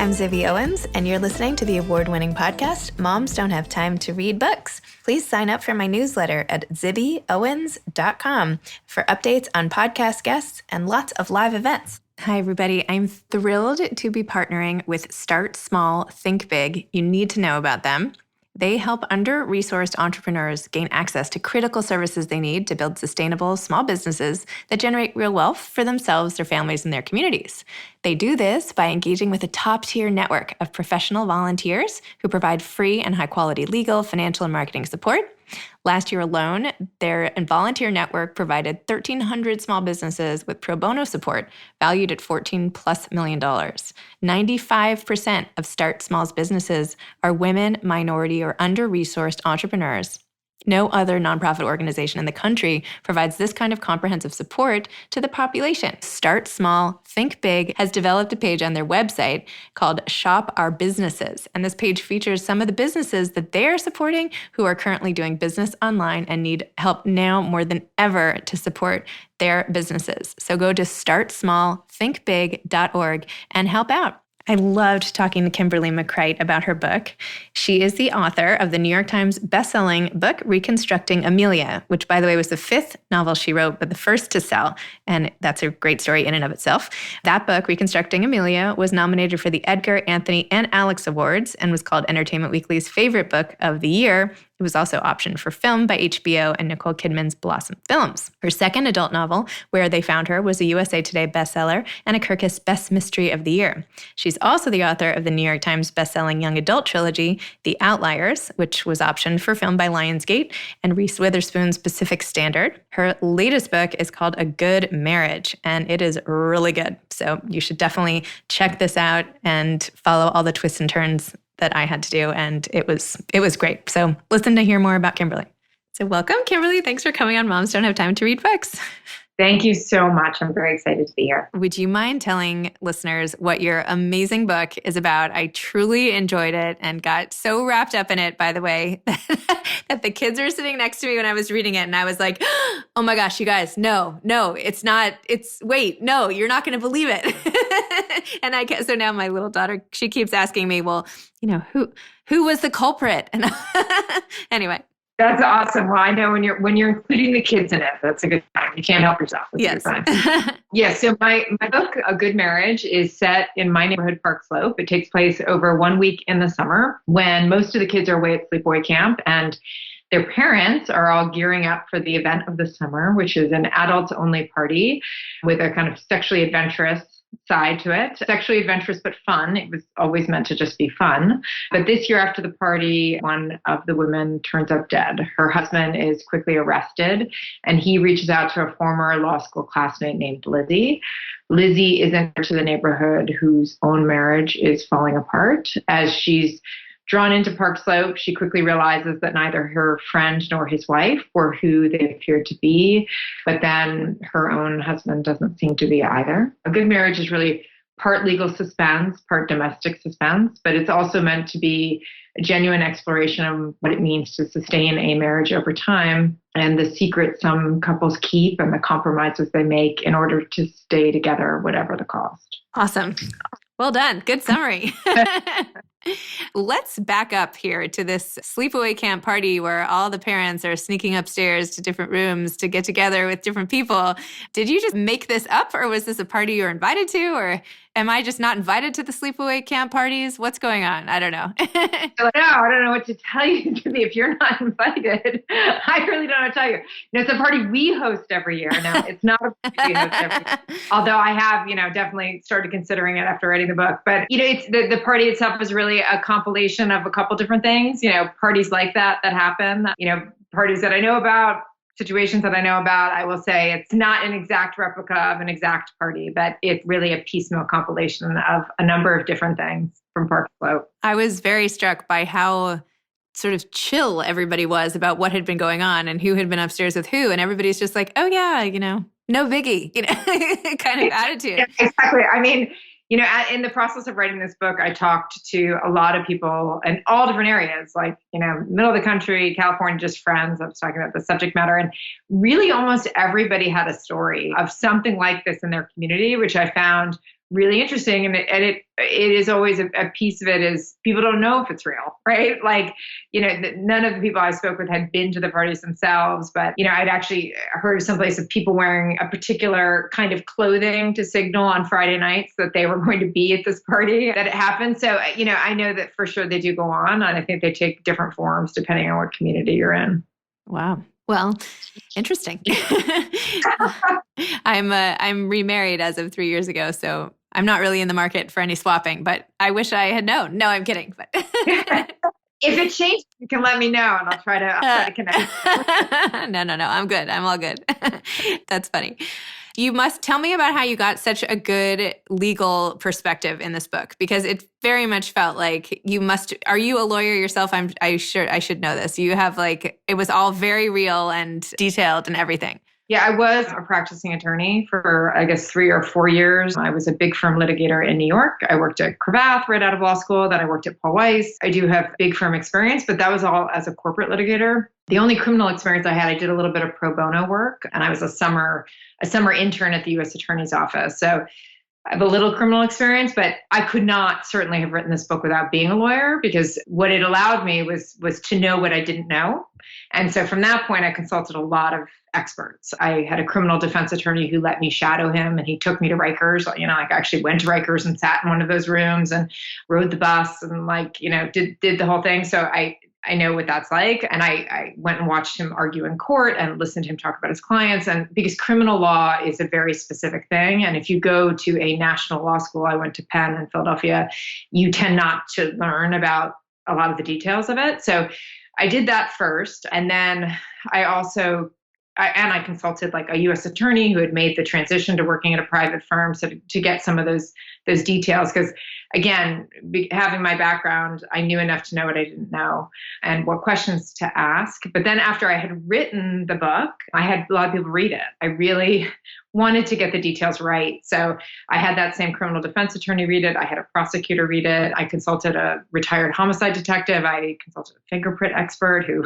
I'm Zibby Owens, and you're listening to the award-winning podcast, Moms Don't Have Time to Read Books. Please sign up for my newsletter at zibbyowens.com for updates on podcast guests and lots of live events. Hi, everybody. I'm thrilled to be partnering with Start Small, Think Big. You need to know about them. They help under-resourced entrepreneurs gain access to critical services they need to build sustainable small businesses that generate real wealth for themselves, their families, and their communities. They do this by engaging with a top-tier network of professional volunteers who provide free and high-quality legal, financial, and marketing support. Last year alone, their volunteer network provided 1,300 small businesses with pro bono support valued at $14+ million. 95% of Start Small's businesses are women, minority, or under-resourced entrepreneurs. No other nonprofit organization in the country provides this kind of comprehensive support to the population. Start Small, Think Big has developed a page on their website called Shop Our Businesses. And this page features some of the businesses that they're supporting who are currently doing business online and need help now more than ever to support their businesses. So go to startsmallthinkbig.org and help out. I loved talking to Kimberly McCreight about her book. She is the author of the New York Times bestselling book, Reconstructing Amelia, which, by the way, was the 5th novel she wrote, but the first to sell. And that's a great story in and of itself. That book, Reconstructing Amelia, was nominated for the Edgar, Anthony, and Alex Awards and was called Entertainment Weekly's favorite book of the year. It was also optioned for film by HBO and Nicole Kidman's Blossom Films. Her second adult novel, Where They Found Her, was a USA Today bestseller and a Kirkus Best Mystery of the Year. She's also the author of the New York Times bestselling young adult trilogy, The Outliers, which was optioned for film by Lionsgate, and Reese Witherspoon's Pacific Standard. Her latest book is called A Good Marriage, and it is really good. So you should definitely check this out and follow all the twists and turns that I had to do, and it was great. So listen to hear more about Kimberly. So welcome, Kimberly. Thanks for coming on Moms Don't Have Time to Read Books. Thank you so much. I'm very excited to be here. Would you mind telling listeners what your amazing book is about? I truly enjoyed it and got so wrapped up in it, by the way, that the kids were sitting next to me when I was reading it. And I was like, oh my gosh, you guys, no, it's not. Wait, no, you're not going to believe it. So now my little daughter, she keeps asking me, well, who was the culprit? And anyway. That's awesome. Well, I know when you're including the kids in it, that's a good time. You can't help yourself. Yes. Yeah. So my book, A Good Marriage, is set in my neighborhood, Park Slope. It takes place over 1 week in the summer when most of the kids are away at sleepaway camp and their parents are all gearing up for the event of the summer, which is an adults-only party with a kind of sexually adventurous side to it. Sexually adventurous, but fun. It was always meant to just be fun. But this year after the party, one of the women turns up dead. Her husband is quickly arrested, and he reaches out to a former law school classmate named Lizzie. Lizzie is into the neighborhood whose own marriage is falling apart. As she's drawn into Park Slope, she quickly realizes that neither her friend nor his wife were who they appeared to be, but then her own husband doesn't seem to be either. A Good Marriage is really part legal suspense, part domestic suspense, but it's also meant to be a genuine exploration of what it means to sustain a marriage over time and the secrets some couples keep and the compromises they make in order to stay together, whatever the cost. Awesome. Well done. Good summary. Let's back up here to this sleepaway camp party where all the parents are sneaking upstairs to different rooms to get together with different people. Did you just make this up, or was this a party you were invited to, or am I just not invited to the sleepaway camp parties? What's going on? I don't know. I don't know what to tell you, Jimmy, if you're not invited. I really don't know what to tell you. It's a party we host every year. No, it's not a party we host every year. Although I have, definitely started considering it after writing the book. But, it's the party itself is really a compilation of a couple different things, parties like that happen, parties that I know about, situations that I know about. I will say it's not an exact replica of an exact party, but it's really a piecemeal compilation of a number of different things from Park Slope. I was very struck by how sort of chill everybody was about what had been going on and who had been upstairs with who. And everybody's just like, oh yeah, no biggie, kind of attitude. Yeah, exactly. I mean, in the process of writing this book, I talked to a lot of people in all different areas, like, middle of the country, California, just friends. I was talking about the subject matter. And really almost everybody had a story of something like this in their community, which I found really interesting. And it is always a piece of it is people don't know if it's real, right? Like, none of the people I spoke with had been to the parties themselves, but, I'd actually heard of someplace of people wearing a particular kind of clothing to signal on Friday nights that they were going to be at this party that it happened. So, I know that for sure they do go on, and I think they take different forms depending on what community you're in. Wow. Well, interesting. I'm remarried as of 3 years ago, so I'm not really in the market for any swapping, but I wish I had known. No, I'm kidding. But if it changes, you can let me know and I'll try to connect. No. I'm good. I'm all good. That's funny. You must tell me about how you got such a good legal perspective in this book, because it very much felt like are you a lawyer yourself? I should know this. You have it was all very real and detailed and everything. Yeah, I was a practicing attorney for, I guess, 3 or 4 years. I was a big firm litigator in New York. I worked at Cravath right out of law school. Then I worked at Paul Weiss. I do have big firm experience, but that was all as a corporate litigator. The only criminal experience I had, I did a little bit of pro bono work, and I was a summer intern at the U.S. Attorney's Office. So I have a little criminal experience, but I could not certainly have written this book without being a lawyer, because what it allowed me was to know what I didn't know. And so from that point, I consulted a lot of experts. I had a criminal defense attorney who let me shadow him, and he took me to Rikers. I actually went to Rikers and sat in one of those rooms and rode the bus and did the whole thing. So I know what that's like. And I went and watched him argue in court and listened to him talk about his clients. And because criminal law is a very specific thing. And if you go to a national law school, I went to Penn in Philadelphia, you tend not to learn about a lot of the details of it. So I did that first. And then I consulted a U.S. attorney who had made the transition to working at a private firm, so to get some of those details. Because again, having my background, I knew enough to know what I didn't know and what questions to ask. But then after I had written the book, I had a lot of people read it. I really wanted to get the details right. So I had that same criminal defense attorney read it. I had a prosecutor read it. I consulted a retired homicide detective. I consulted a fingerprint expert who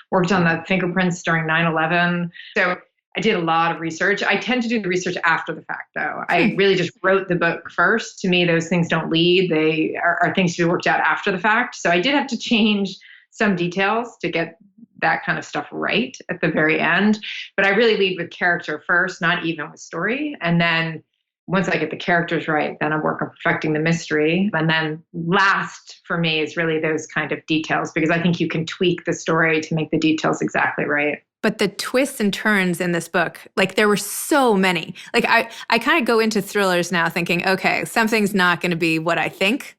worked on the fingerprints during 9/11. So I did a lot of research. I tend to do the research after the fact, though. I really just wrote the book first. To me, those things don't lead. They are things to be worked out after the fact. So I did have to change some details to get that kind of stuff right at the very end. But I really lead with character first, not even with story. And then once I get the characters right, then I work on perfecting the mystery. And then last for me is really those kind of details, because I think you can tweak the story to make the details exactly right. But the twists and turns in this book, there were so many. I kind of go into thrillers now thinking, okay, something's not going to be what I think.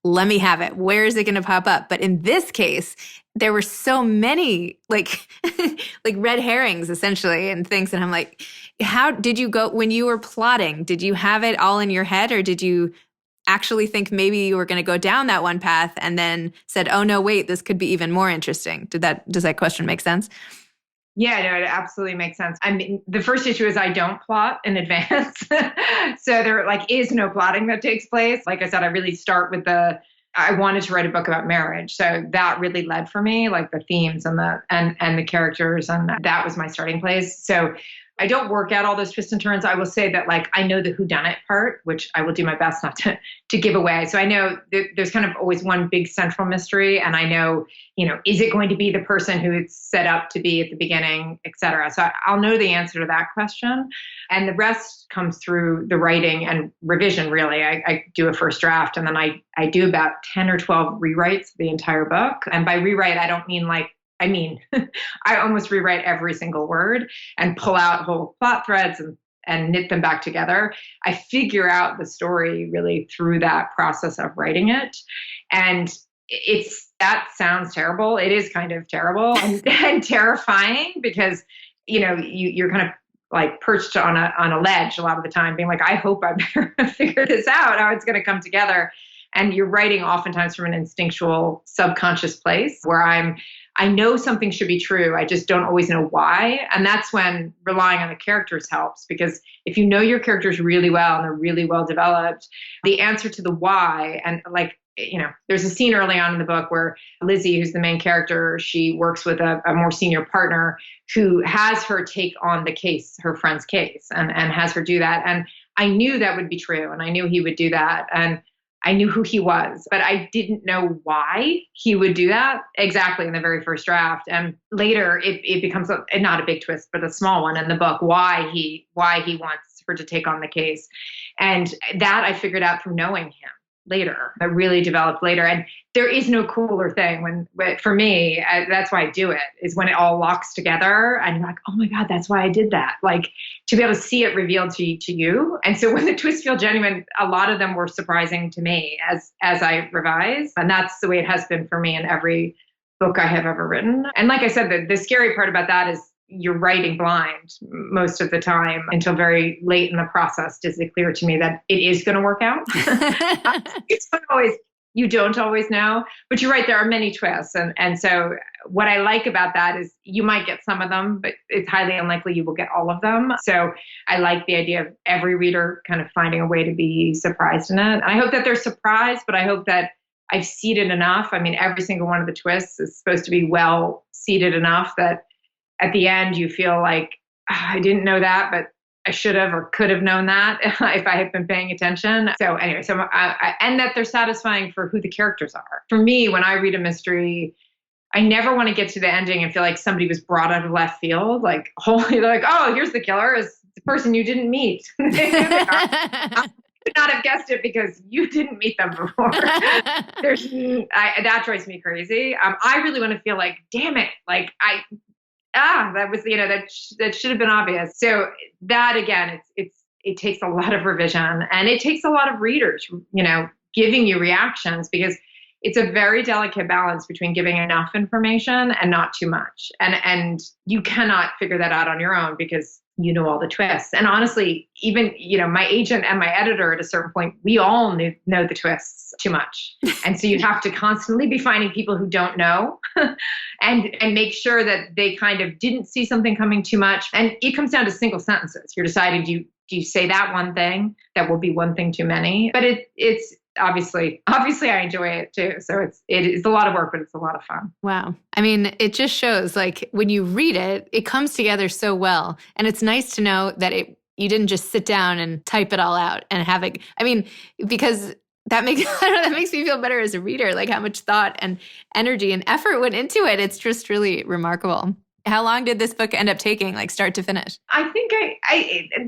Let me have it. Where is it going to pop up? But in this case, there were so many red herrings essentially and things. And I'm like, how did you go when you were plotting? Did you have it all in your head, or did you actually think maybe you were going to go down that one path and then said, oh no, wait, this could be even more interesting? Does that question make sense? Yeah, no, it absolutely makes sense. I mean, the first issue is I don't plot in advance. So there is no plotting that takes place. Like I said, I really start with I wanted to write a book about marriage. So that really led for me, the themes and the characters. And that was my starting place. So I don't work out all those twists and turns. I will say that I know the whodunit part, which I will do my best not to give away. So I know there's kind of always one big central mystery, and I know, is it going to be the person who it's set up to be at the beginning, et cetera. So I'll know the answer to that question. And the rest comes through the writing and revision, really. I do a first draft, and then I do about 10 or 12 rewrites of the entire book. And by rewrite, I don't mean I almost rewrite every single word and pull out whole plot threads and knit them back together. I figure out the story really through that process of writing it. And that sounds terrible. It is kind of terrible and terrifying, because, you're kind of perched on a ledge a lot of the time, being I hope I better figure this out, how it's going to come together. And you're writing oftentimes from an instinctual subconscious place where I know something should be true. I just don't always know why. And that's when relying on the characters helps, because if you know your characters really well and they're really well developed, the answer to the why, and there's a scene early on in the book where Lizzie, who's the main character, she works with a more senior partner who has her take on the case, her friend's case, and has her do that. And I knew that would be true, and I knew he would do that. And I knew who he was, but I didn't know why he would do that exactly in the very first draft. And later it becomes not a big twist, but a small one in the book, why he wants her to take on the case. And that I figured out from knowing him later. That really developed later. And there is no cooler thing when for me, that's why I do it, is when it all locks together and you're like, oh my God, that's why I did that. Like, to be able to see it revealed to you. And so when the twists feel genuine, a lot of them were surprising to me as I revise. And that's the way it has been for me in every book I have ever written. And like I said, the scary part about that is you're writing blind most of the time until very late in the process does it clear to me that it is going to work out. It's not always, you don't always know, but you're right, there are many twists. And so what I like about that is you might get some of them, but it's highly unlikely you will get all of them. So I like the idea of every reader kind of finding a way to be surprised in it. And I hope that they're surprised, but I hope that I've seeded enough. I mean, every single one of the twists is supposed to be well seeded enough that at the end, you feel like, I didn't know that, but I should have or could have known that if I had been paying attention. So anyway, and that they're satisfying for who the characters are. For me, when I read a mystery, I never want to get to the ending and feel like somebody was brought out of left field. Like, they're like, oh, here's the killer, is the person you didn't meet. I could not have guessed it because you didn't meet them before. That drives me crazy. I really want to feel like, damn it, like that was, that should have been obvious. So that again, it takes a lot of revision and it takes a lot of readers, giving you reactions, because it's a very delicate balance between giving enough information and not too much. And you cannot figure that out on your own because you know all the twists. And honestly, even, my agent and my editor at a certain point, we all know the twists too much. And so you have to constantly be finding people who don't know and make sure that they kind of didn't see something coming too much. And it comes down to single sentences. You're deciding, do you say that one thing that will be one thing too many? But it's obviously I enjoy it too. So it is a lot of work, but it's a lot of fun. Wow. I mean, it just shows, like, when you read it, it comes together so well. And it's nice to know that you didn't just sit down and type it all out and have it. I mean, because that makes me feel better as a reader, like how much thought and energy and effort went into it. It's just really remarkable. How long did this book end up taking, like start to finish? I think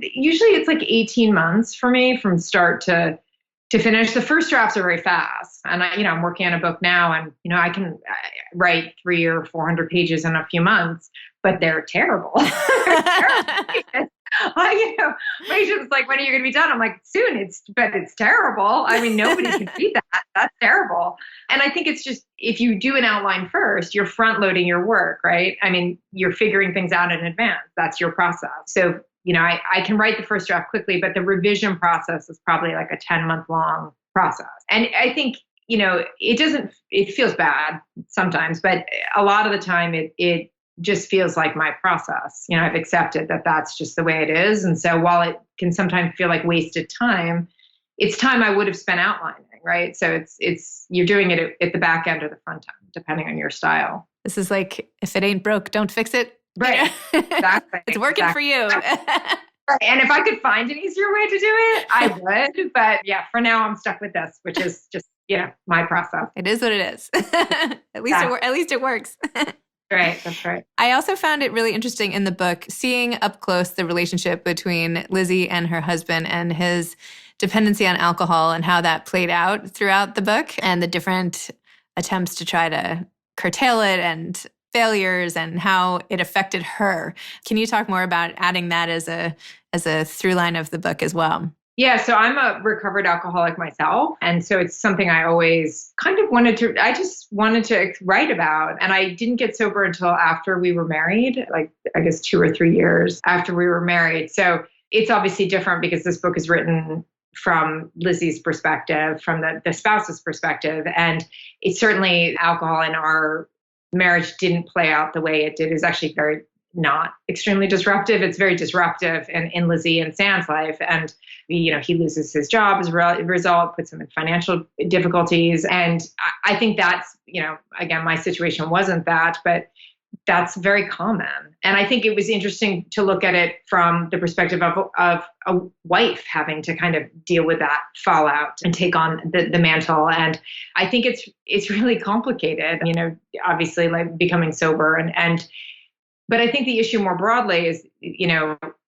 usually it's like 18 months for me from start to finish. The first drafts are very fast. And I'm working on a book now and, I can write 300 or 400 pages in a few months, but they're terrible. They're terrible. My agent's like, when are you going to be done? I'm like, soon. But it's terrible. I mean, nobody can read that. That's terrible. And I think it's just, if you do an outline first, you're front loading your work, right? I mean, you're figuring things out in advance. That's your process. So I can write the first draft quickly, but the revision process is probably like a 10-month long process. And I think, it feels bad sometimes, but a lot of the time it just feels like my process. I've accepted that that's just the way it is. And so while it can sometimes feel like wasted time, it's time I would have spent outlining, right? So you're doing it at the back end or the front end, depending on your style. This is like, if it ain't broke, don't fix it. Right. Exactly. It's working for you. And if I could find an easier way to do it, I would. But yeah, for now I'm stuck with this, which is just, my process. It is what it is. At least it works. Right. That's right. I also found it really interesting in the book, seeing up close the relationship between Lizzie and her husband and his dependency on alcohol and how that played out throughout the book and the different attempts to try to curtail it and failures and how it affected her. Can you talk more about adding that as a through line of the book as well? Yeah, so I'm a recovered alcoholic myself. And so it's something I always kind of I just wanted to write about. And I didn't get sober until after we were married, like I guess 2 or 3 years after we were married. So it's obviously different because this book is written from Lizzie's perspective, from the spouse's perspective. And it's certainly alcohol in our marriage didn't play out the way it did. It was actually very not extremely disruptive. It's very disruptive in Lizzie and Sam's life. And, he loses his job as a result, puts him in financial difficulties. And I think that's, again, my situation wasn't that, but that's very common. And I think it was interesting to look at it from the perspective of a wife having to kind of deal with that fallout and take on the mantle. And I think it's really complicated, obviously like becoming sober but I think the issue more broadly is,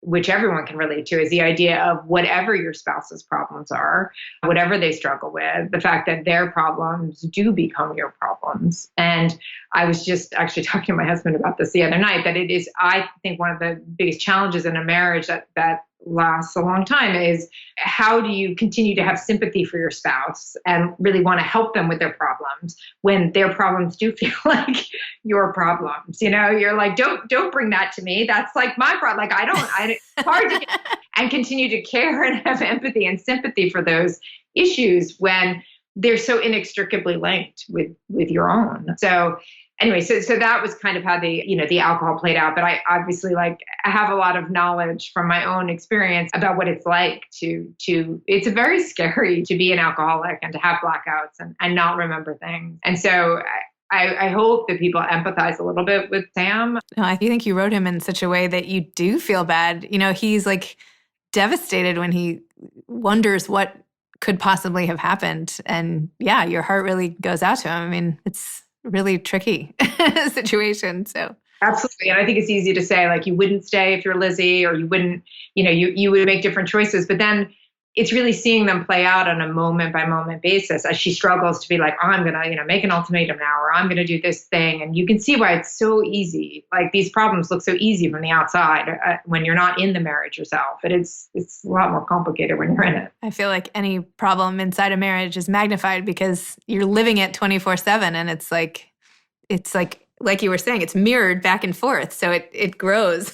which everyone can relate to, is the idea of whatever your spouse's problems are, whatever they struggle with, the fact that their problems do become your problems. And I was just actually talking to my husband about this the other night, that it is, I think, one of the biggest challenges in a marriage that lasts a long time is, how do you continue to have sympathy for your spouse and really want to help them with their problems when their problems do feel like your problems? You're like, don't bring that to me. That's like my problem. Like, it's hard to and continue to care and have empathy and sympathy for those issues when they're so inextricably linked with your own. So anyway, so that was kind of how the alcohol played out. But I obviously I have a lot of knowledge from my own experience about what it's like to it's very scary to be an alcoholic and to have blackouts and not remember things. And so I hope that people empathize a little bit with Sam. No, I think you wrote him in such a way that you do feel bad. He's like devastated when he wonders what could possibly have happened. And yeah, your heart really goes out to him. I mean, it's really tricky situation. So absolutely. And I think it's easy to say, like, you wouldn't stay if you're Lizzie, or you wouldn't, you would make different choices. But then it's really seeing them play out on a moment by moment basis as she struggles to be like, oh, I'm going to, make an ultimatum now, or I'm going to do this thing. And you can see why it's so easy. Like, these problems look so easy from the outside when you're not in the marriage yourself. But it's a lot more complicated when you're in it. I feel like any problem inside a marriage is magnified because you're living it 24/7. And it's like you were saying, it's mirrored back and forth. So it grows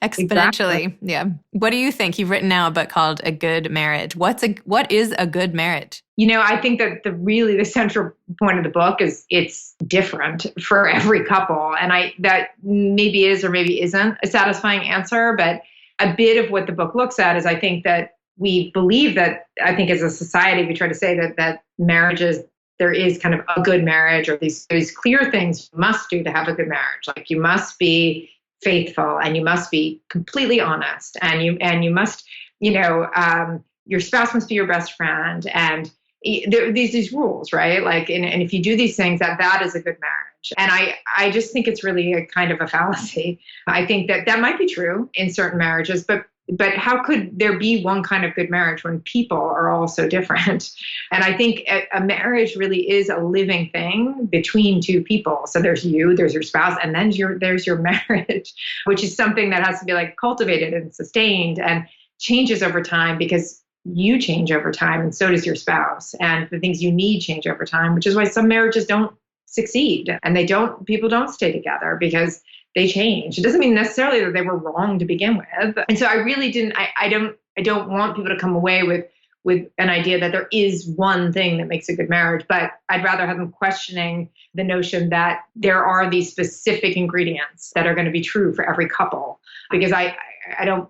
exponentially. Exactly. Yeah. What do you think? You've written now a book called A Good Marriage. What is a good marriage? I think that the central point of the book is it's different for every couple. And that maybe is or maybe isn't a satisfying answer. But a bit of what the book looks at is, I think that we believe that, I think as a society, we try to say that marriages, there is kind of a good marriage, or these clear things you must do to have a good marriage. Like, you must be faithful, and you must be completely honest, and you must, your spouse must be your best friend, and there are these rules, right? Like, and if you do these things, that is a good marriage. And I just think it's really a kind of a fallacy. I think that might be true in certain marriages, but how could there be one kind of good marriage when people are all so different? And I think a marriage really is a living thing between two people. So there's you, there's your spouse, and then there's your marriage, which is something that has to be like cultivated and sustained and changes over time, because you change over time, and so does your spouse. And the things you need change over time, which is why some marriages don't succeed, and people don't stay together because they change. It doesn't mean necessarily that they were wrong to begin with. And so I really I don't want people to come away with an idea that there is one thing that makes a good marriage, but I'd rather have them questioning the notion that there are these specific ingredients that are going to be true for every couple. Because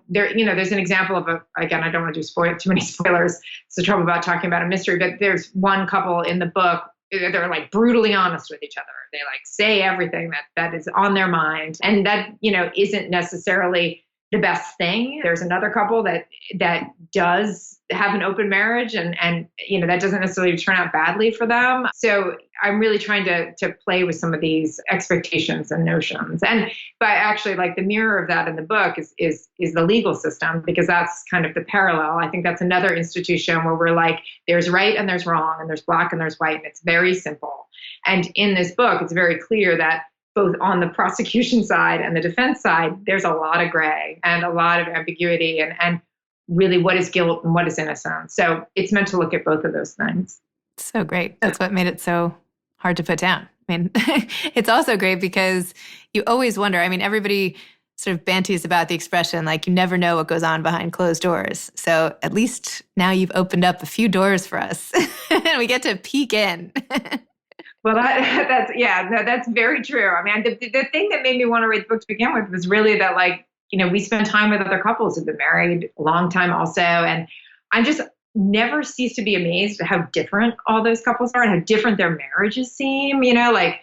there's an example of again, I don't want to do too many spoilers. It's the trouble about talking about a mystery, but there's one couple in the book, they're like brutally honest with each other. They like say everything that is on their mind. And that, isn't necessarily the best thing. There's another couple that does have an open marriage, and that doesn't necessarily turn out badly for them. So I'm really trying to play with some of these expectations and notions. And but actually, like, the mirror of that in the book is the legal system, because that's kind of the parallel. I think that's another institution where we're like, there's right and there's wrong, and there's black and there's white, and it's very simple. And in this book, it's very clear that both on the prosecution side and the defense side, there's a lot of gray and a lot of ambiguity, and really what is guilt and what is innocence. So it's meant to look at both of those things. So great. That's what made it so hard to put down. I mean, it's also great because you always wonder. I mean, everybody sort of banties about the expression, like, you never know what goes on behind closed doors. So at least now you've opened up a few doors for us and we get to peek in. Well, that's very true. I mean, the thing that made me want to read the book to begin with was really that, like, we spend time with other couples who've been married a long time also. And I just never cease to be amazed at how different all those couples are and how different their marriages seem, like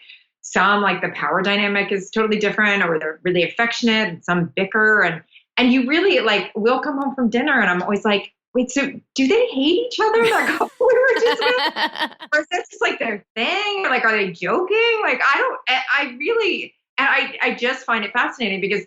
some like the power dynamic is totally different, or they're really affectionate and some bicker. And you really like, we'll come home from dinner and I'm always like, wait, so do they hate each other? That couple we were just with? Or is that just like their thing? Or like, are they joking? Like, I just find it fascinating because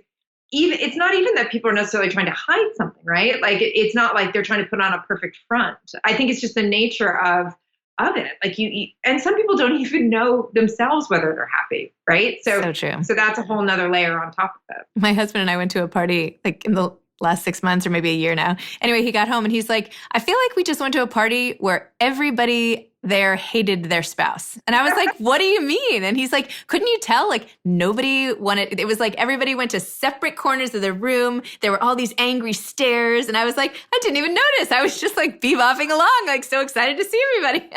even, it's not even that people are necessarily trying to hide something, right? Like it's not like they're trying to put on a perfect front. I think it's just the nature of it. Like and some people don't even know themselves whether they're happy, right? So true. So that's a whole nother layer on top of it. My husband and I went to a party like in the last 6 months or maybe a year now. Anyway, he got home and he's like, I feel like we just went to a party where everybody there hated their spouse. And I was like, what do you mean? And he's like, couldn't you tell? Like nobody wanted, it was like everybody went to separate corners of the room. There were all these angry stares. And I was like, I didn't even notice. I was just like bebopping along, like so excited to see everybody.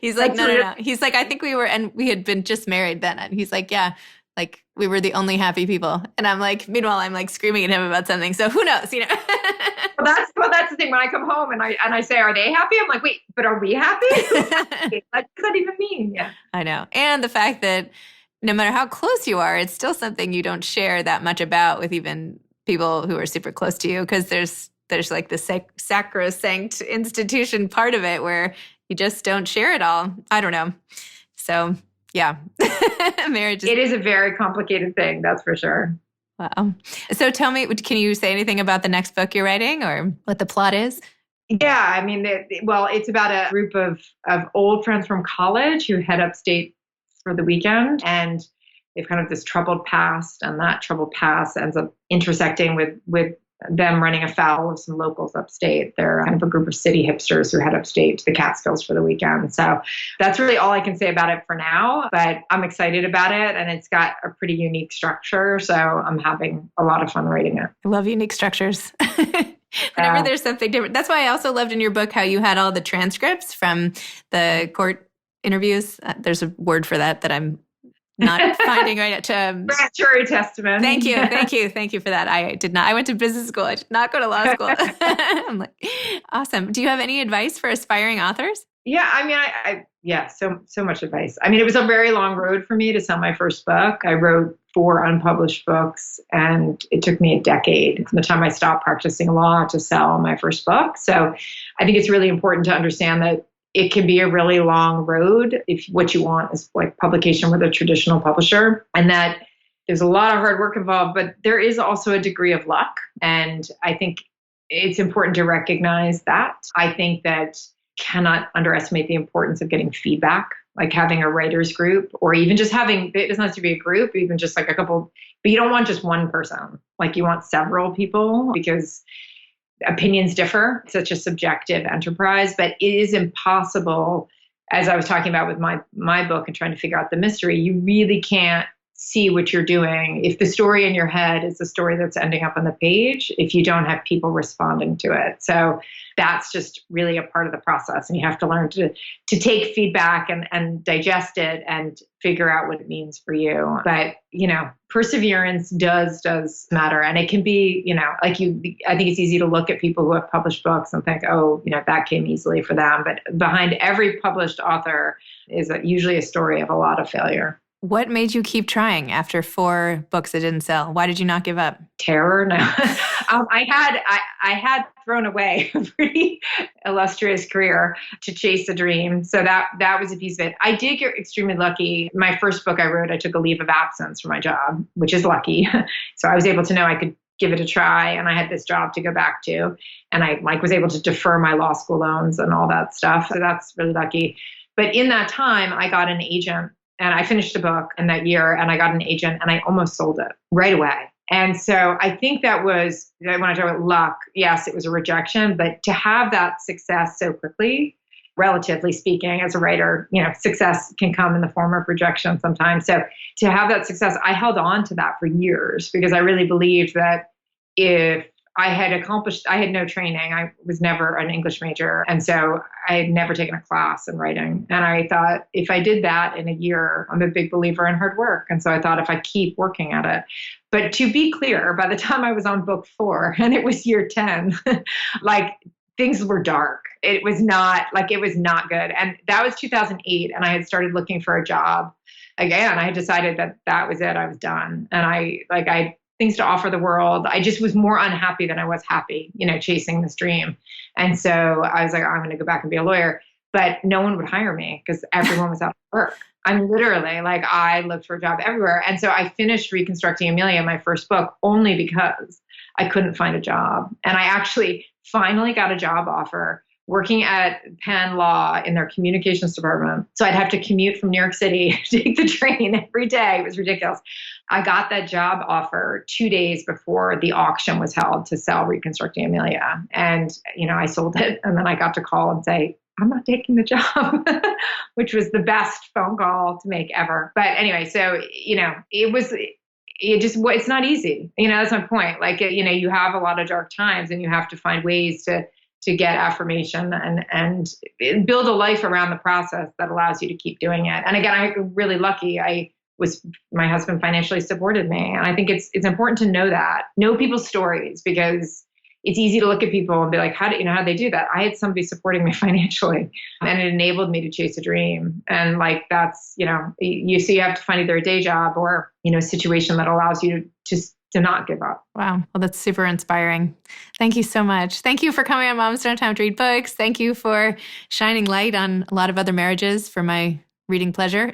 He's like, no. He's like, I think we had been just married then. And he's like, yeah, like we were the only happy people. And I'm like, meanwhile, I'm like screaming at him about something. So who knows, you know? Well, that's the thing. When I come home and I say, are they happy? I'm like, wait, but are we happy? What does that even mean? Yeah. I know. And the fact that no matter how close you are, it's still something you don't share that much about with even people who are super close to you. Because there's like the sacrosanct institution part of it where you just don't share it all. I don't know. So yeah, marriage it is a very complicated thing. That's for sure. Wow. So tell me, can you say anything about the next book you're writing or what the plot is? Yeah, I mean, it's about a group of old friends from college who head upstate for the weekend, and they've kind of this troubled past, and that troubled past ends up intersecting with them running afoul of some locals upstate. They're kind of a group of city hipsters who head upstate to the Catskills for the weekend. So that's really all I can say about it for now, but I'm excited about it and it's got a pretty unique structure. So I'm having a lot of fun writing it. I love unique structures. Whenever there's something different. That's why I also loved in your book how you had all the transcripts from the court interviews. There's a word for that I'm not finding right now. Grand jury testament. Thank you for that. I went to business school. I did not go to law school. I'm like, awesome. Do you have any advice for aspiring authors? Yeah, I mean, so much advice. I mean, it was a very long road for me to sell my first book. I wrote 4 unpublished books and it took me a decade from the time I stopped practicing law to sell my first book. So I think it's really important to understand that it can be a really long road if what you want is like publication with a traditional publisher, and that there's a lot of hard work involved, but there is also a degree of luck. And I think it's important to recognize that. I think that cannot underestimate the importance of getting feedback, like having a writer's group, or even just having, it doesn't have to be a group, even just like a couple, but you don't want just one person. Like you want several people because opinions differ. It's such a subjective enterprise, but it is impossible, as I was talking about with my book and trying to figure out the mystery, you really can't see what you're doing if the story in your head is the story that's ending up on the page, if you don't have people responding to it. So that's just really a part of the process. And you have to learn to take feedback and digest it and figure out what it means for you. But, perseverance does matter. And it can be, I think it's easy to look at people who have published books and think, oh, that came easily for them. But behind every published author is usually a story of a lot of failure. What made you keep trying after 4 books that didn't sell? Why did you not give up? Terror? No. I had thrown away a pretty illustrious career to chase a dream. So that was a piece of it. I did get extremely lucky. My first book I wrote, I took a leave of absence from my job, which is lucky. So I was able to know I could give it a try, and I had this job to go back to, and I was able to defer my law school loans and all that stuff. So that's really lucky. But in that time, I got an agent. And I finished the book in that year and I got an agent and I almost sold it right away. And so I think that was, when I talk about luck, yes, it was a rejection, but to have that success so quickly, relatively speaking, as a writer, success can come in the form of rejection sometimes. So to have that success, I held on to that for years because I really believed that if I had no training. I was never an English major. And so I had never taken a class in writing. And I thought if I did that in a year, I'm a big believer in hard work. And so I thought if I keep working at it. But to be clear, by the time I was on book 4 and it was year 10, things were dark. It was not good. And that was 2008. And I had started looking for a job again, I decided that was it. I was done. And I had things to offer the world. I just was more unhappy than I was happy, chasing this dream. And so I was like, I'm going to go back and be a lawyer. But no one would hire me because everyone was out of work. I'm literally like, I looked for a job everywhere. And so I finished Reconstructing Amelia, my first book, only because I couldn't find a job. And I actually finally got a job offer working at Penn Law in their communications department. So I'd have to commute from New York City, take the train every day. It was ridiculous. I got that job offer 2 days before the auction was held to sell Reconstructing Amelia. And, I sold it. And then I got to call and say, I'm not taking the job, which was the best phone call to make ever. But anyway, so, it's not easy. That's my point. Like, you have a lot of dark times and you have to find ways to get affirmation and build a life around the process that allows you to keep doing it. And again, I'm really lucky. My husband financially supported me. And I think it's important to know people's stories, because it's easy to look at people and be like, how did they do that? I had somebody supporting me financially, and it enabled me to chase a dream. And like, that's, you have to find either a day job or, a situation that allows you to not give up. Wow. Well, that's super inspiring. Thank you so much. Thank you for coming on Moms Don't Have Time to Read Books. Thank you for shining light on a lot of other marriages for my reading pleasure.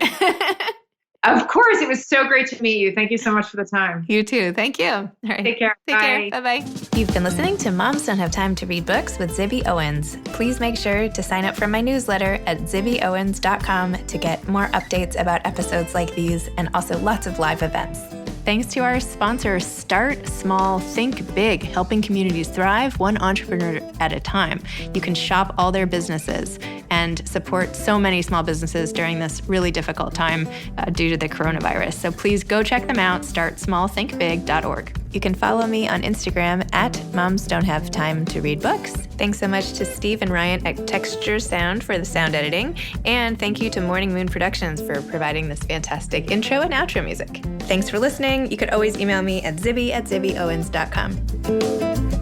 Of course. It was so great to meet you. Thank you so much for the time. You too. Thank you. All right. Take care. Take care. Bye-bye. You've been listening to Moms Don't Have Time to Read Books with Zibby Owens. Please make sure to sign up for my newsletter at zibbyowens.com to get more updates about episodes like these and also lots of live events. Thanks to our sponsor, Start Small, Think Big, helping communities thrive one entrepreneur at a time. You can shop all their businesses and support so many small businesses during this really difficult time due to the coronavirus. So please go check them out, startsmallthinkbig.org. You can follow me on Instagram at Moms Don't Have Time to Read Books. Thanks so much to Steve and Ryan at Texture Sound for the sound editing. And thank you to Morning Moon Productions for providing this fantastic intro and outro music. Thanks for listening. You could always email me at zibby@zibbyowens.com.